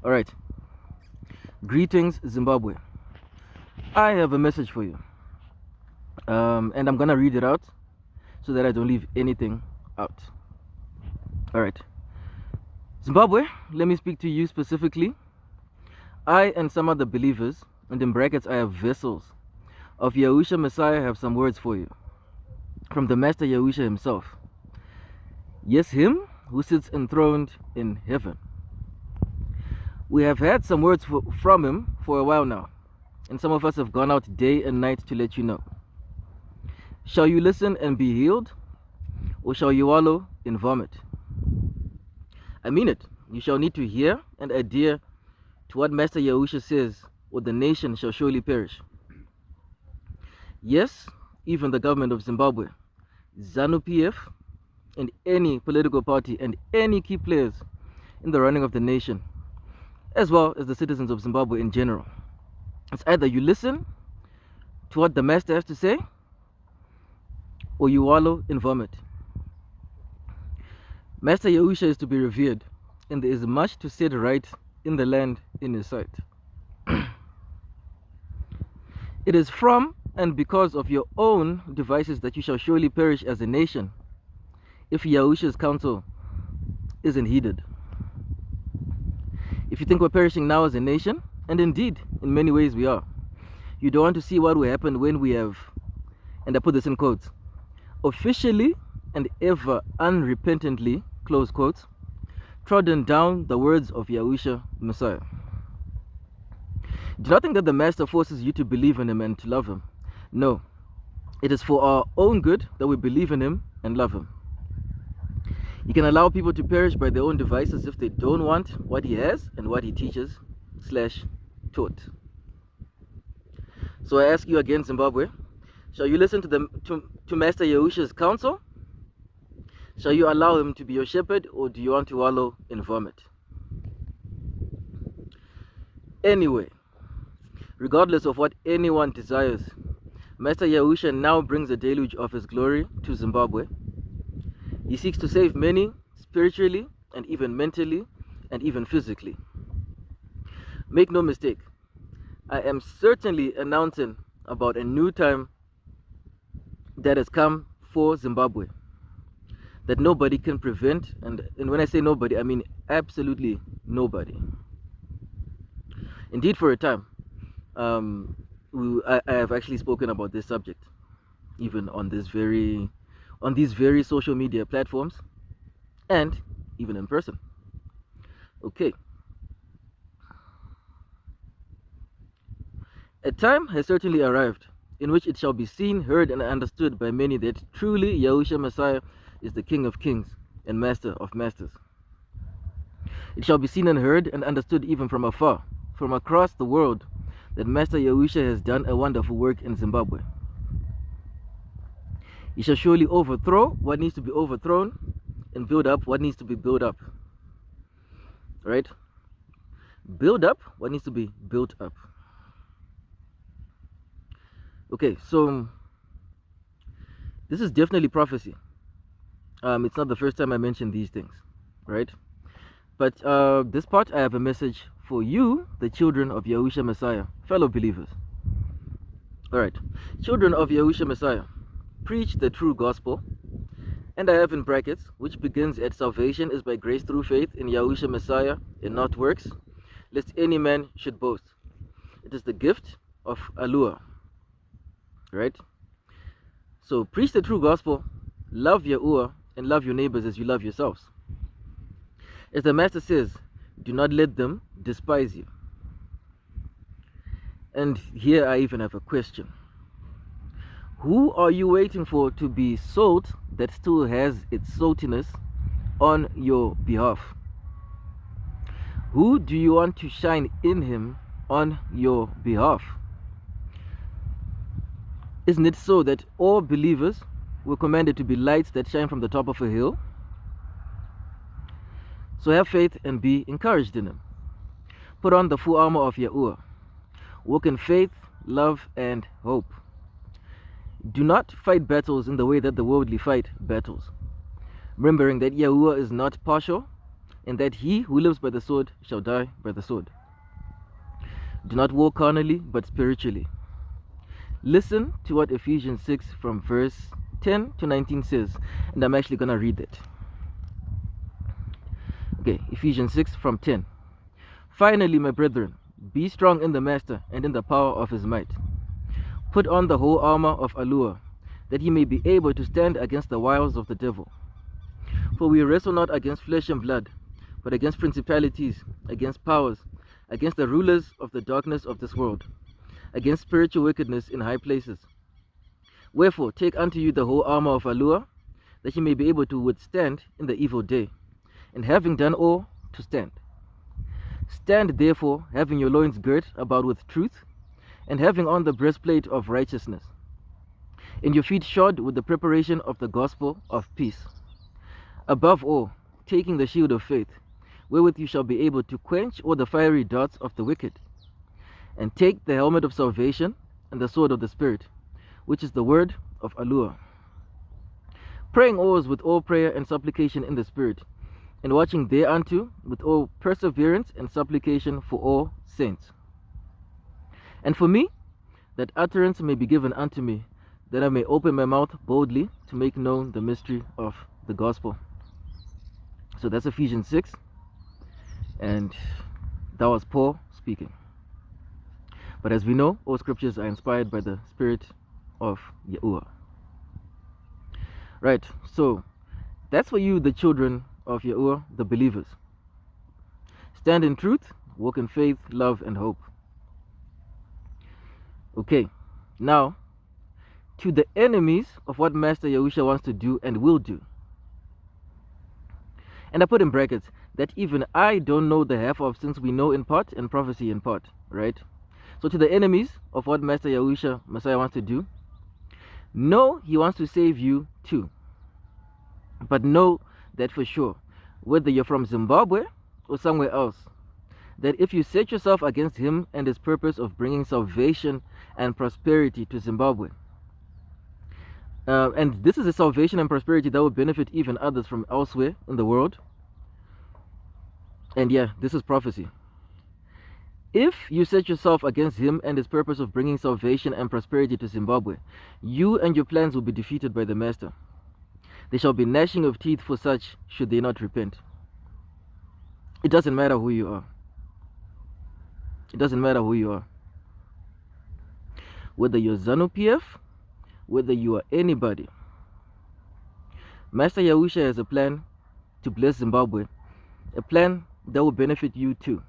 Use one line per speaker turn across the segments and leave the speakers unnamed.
All right. Greetings, Zimbabwe. I have a message for you. And I'm going to read it out so that I don't leave anything out. All right. Zimbabwe, let me speak to you specifically. I and some other believers, and in brackets I have vessels, of YAHUSHA Messiah have some words for you. From the Master YAHUSHA Himself. Yes, Him who sits enthroned in heaven. We have had some words from Him for a while now, and some of us have gone out day and night to let you know. Shall you listen and be healed, or shall you wallow in vomit? I mean it. You shall need to hear and adhere to what Master YAHUSHA says, or the nation shall surely perish. Yes, even the government of Zimbabwe, Zanu Pf, and any political party and any key players in the running of the nation, as well as the citizens of Zimbabwe in general. It's either you listen to what the Master has to say, or you wallow in vomit. Master YAHUSHA is to be revered, and there is much to set right in the land in His sight. It is from and because of your own devices that you shall surely perish as a nation, if YAHUSHA's counsel isn't heeded. If you think we're perishing now as a nation, and indeed, in many ways we are, you don't want to see what will happen when we have, and I put this in quotes, officially and ever-unrepentantly, close quotes, trodden down the words of YAHUSHA Messiah. Do not think that the Master forces you to believe in Him and to love Him. No, it is for our own good that we believe in Him and love Him. You can allow people to perish by their own devices if they don't want what He has and what He teaches / taught. So I ask you again, Zimbabwe, shall you listen to Master YAHUSHA's counsel? Shall you allow Him to be your shepherd, or do you want to wallow in vomit? Anyway, regardless of what anyone desires, Master YAHUSHA now brings a deluge of His glory to Zimbabwe. He seeks to save many spiritually and even mentally and even physically. Make no mistake, I am certainly announcing about a new time that has come for Zimbabwe that nobody can prevent, and when I say nobody, I mean absolutely nobody. Indeed, for a time, I have actually spoken about this subject, even on these very social media platforms, and even in person. Okay. A time has certainly arrived in which it shall be seen, heard, and understood by many that truly YAHUSHA Messiah is the King of Kings and Master of Masters. It shall be seen and heard and understood even from afar, from across the world, that Master YAHUSHA has done a wonderful work in Zimbabwe. He shall surely overthrow what needs to be overthrown and build up what needs to be built up. Right? Build up what needs to be built up. Okay, so this is definitely prophecy. It's not the first time I mention these things, right? But this part, I have a message for you, the children of YAHUSHA Messiah, fellow believers. All right, children of YAHUSHA Messiah, preach the true gospel, and I have in brackets, which begins at salvation is by grace through faith in YAHUSHA Messiah and not works, lest any man should boast. It is the gift of Allure, right? So preach the true gospel, love Yahuwah, and love your neighbors as you love yourselves. As the Master says, do not let them despise you. And here I even have a question. Who are you waiting for to be salt that still has its saltiness on your behalf? Who do you want to shine in Him on your behalf? Isn't it so that all believers were commanded to be lights that shine from the top of a hill? So have faith and be encouraged in Him. Put on the full armor of Yahuwah. Walk in faith, love, and hope. Do not fight battles in the way that the worldly fight battles, remembering that Yahuwah is not partial, and that he who lives by the sword shall die by the sword. Do not war carnally, but spiritually. Listen to what Ephesians 6 from verse 10 to 19 says, and I'm actually going to read it. Okay, Ephesians 6 from 10. Finally, my brethren, be strong in the Master and in the power of his might. Put on the whole armor of allure, that ye may be able to stand against the wiles of the devil. For we wrestle not against flesh and blood, but against principalities, against powers, against the rulers of the darkness of this world, against spiritual wickedness in high places. Wherefore, take unto you the whole armor of allure, that ye may be able to withstand in the evil day, and having done all, to stand. Stand therefore, having your loins girt about with truth, and having on the breastplate of righteousness, and your feet shod with the preparation of the gospel of peace. Above all, taking the shield of faith, wherewith you shall be able to quench all the fiery darts of the wicked, and take the helmet of salvation and the sword of the Spirit, which is the word of allure. Praying always with all prayer and supplication in the Spirit, and watching thereunto with all perseverance and supplication for all saints. And for me, that utterance may be given unto me, that I may open my mouth boldly to make known the mystery of the gospel. So that's Ephesians 6, and that was Paul speaking. But as we know, all scriptures are inspired by the Spirit of Yahuwah. Right, so that's for you, the children of Yahuwah, the believers. Stand in truth, walk in faith, love, and hope. Okay, now to the enemies of what Master Yahusha wants to do and will do. And I put in brackets that even I don't know the half of, since we know in part and prophecy in part, right? So to the enemies of what Master YAHUSHA Messiah wants to do, know he wants to save you too. But know that for sure, whether you're from Zimbabwe or somewhere else, that if you set yourself against him and his purpose of bringing salvation and prosperity to Zimbabwe, and this is a salvation and prosperity that will benefit even others from elsewhere in the world. And yeah, this is prophecy. If you set yourself against him and his purpose of bringing salvation and prosperity to Zimbabwe, you and your plans will be defeated by the Master. They shall be gnashing of teeth for such should they not repent. It doesn't matter who you are. It doesn't matter who you are. Whether you're Zanu Pf, whether you are anybody, Master YAHUSHA has a plan to bless Zimbabwe, a plan that will benefit you too.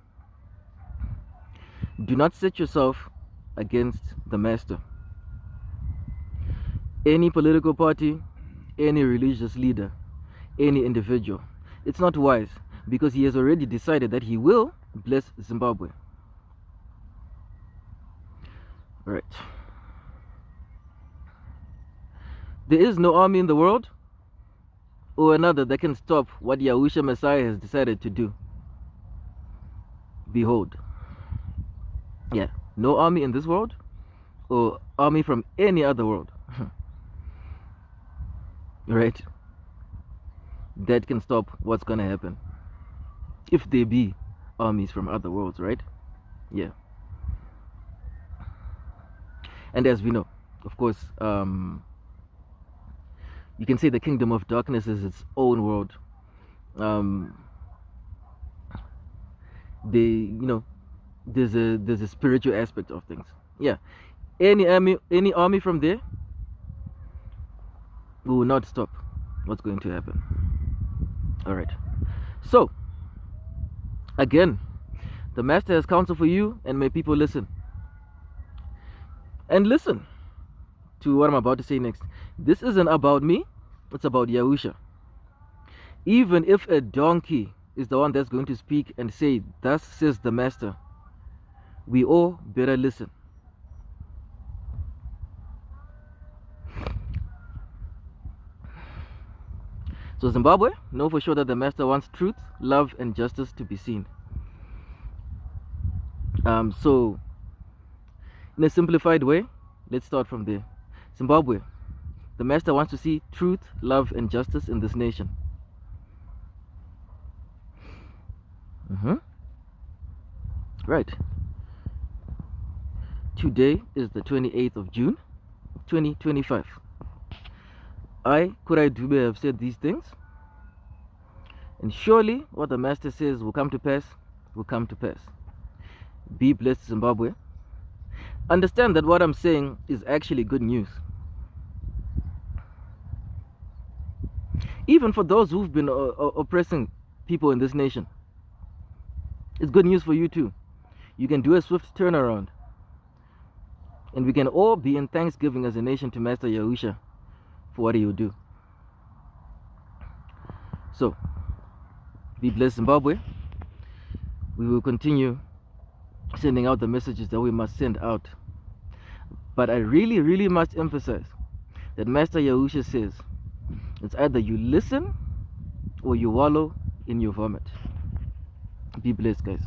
Do not set yourself against the Master. Any political party, any religious leader, any individual, it's not wise, because he has already decided that he will bless Zimbabwe. Right. There is no army in the world or another that can stop what YAHUSHA Messiah has decided to do. Behold. Yeah, no army in this world or army from any other world. Right? That can stop what's going to happen. If there be armies from other worlds, right? Yeah. And as we know, of course, you can say the kingdom of darkness is its own world. There's a spiritual aspect of things. Yeah, any army from there will not stop what's going to happen. All right. So again, the Master has counsel for you, and may people listen. And listen to what I'm about to say next. This isn't about me, it's about YAHUSHA. Even if a donkey is the one that's going to speak and say, "Thus says the Master," we all better listen. So Zimbabwe, know for sure that the Master wants truth, love, and justice to be seen. So in a simplified way, let's start from there. Zimbabwe, the Master wants to see truth, love, and justice in this nation. Right. Today is the 28th of June, 2025. I, Kurai Dube, have said these things. And surely what the Master says will come to pass, will come to pass. Be blessed, Zimbabwe. Understand that what I'm saying is actually good news. Even for those who've been oppressing people in this nation, it's good news for you too. You can do a swift turnaround. And we can all be in thanksgiving as a nation to Master Yahusha for what he will do. So, be blessed, Zimbabwe. We will continue sending out the messages that we must send out. But I really, really must emphasize that Master Yahusha says it's either you listen or you wallow in your vomit. Be blessed, guys.